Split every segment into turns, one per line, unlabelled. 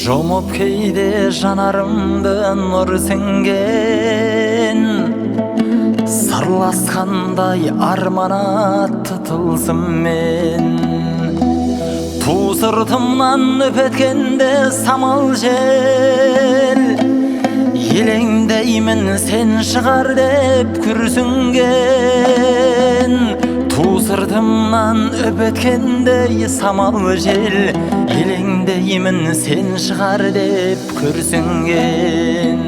Жомып кейде жанарымды нұр сіңген, сырласқандай армана тұтылсыммен. Ту сыртымнан өпеткенде самал жел, елеңдеймін сен шығар деп күрсінген. Ту сыртымнан өпеткенде самал жел, елеңдеймін сен шығар деп күрсінген.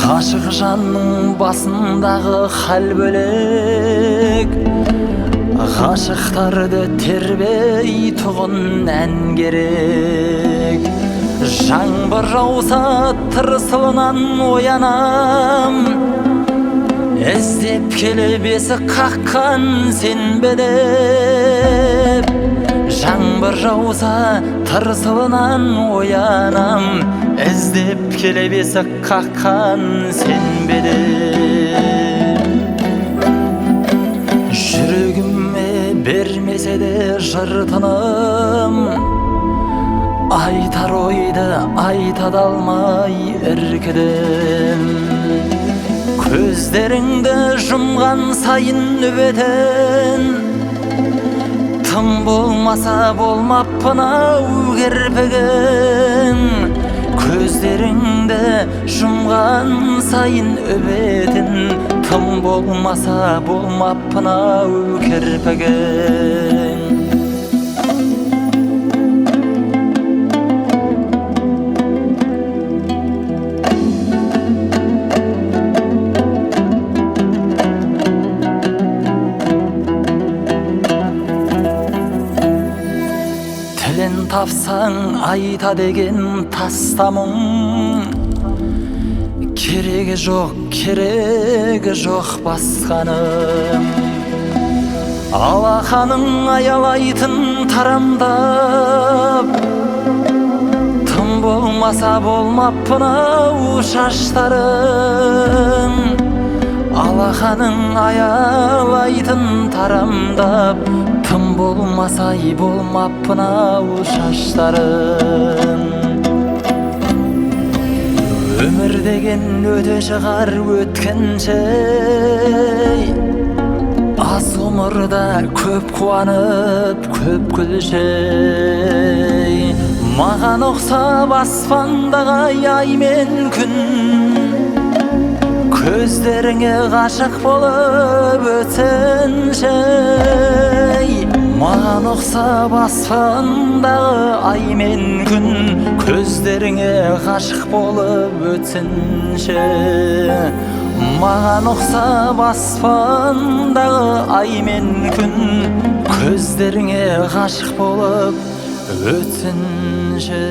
Ғашық жанның басындағы хал бөлек, ғашықтарды тербей тұғын ән керек. Жаңбыр жауса тырсылынан оянам, іздеп келіп есік қаққан сен бедеп. Жаңбыр жауса тырсылынан оянам, іздеп келіп есік қаққан сен бедеп. Жүрегіме бермесе де жыртыным, айтар ойды айта алмай іркідім. Көздеріңді жұмған сайын өбетін, тым болмаса болмаппын ау кірпігім. Көздеріңді жұмған сайын өбетін, тым болмаса болмаппын ау кірпігім. Тілін тапсаң айта деген тастамың, керегі жоқ басқаным. Алақаның аялайтын тарамдап, тым болмаса болмаппын ау шаштарың. Алақаның аялайтын тарамдап, тым болмаса болмаппын ау шаштарың. Өмір деген өте шығар өткенше, аз ғұмырда көп қуанып көп күлше. Маған ұқсап аспандағы ай мен күн, көздеріңе ғашық болып өтсінші. Маған ұқсап аспандағы ай мен күн, көздеріңе ғашық болып өтсінші. Маған ұқсап аспандағы ай мен күн, көздеріңе ғашық болып өтсінші.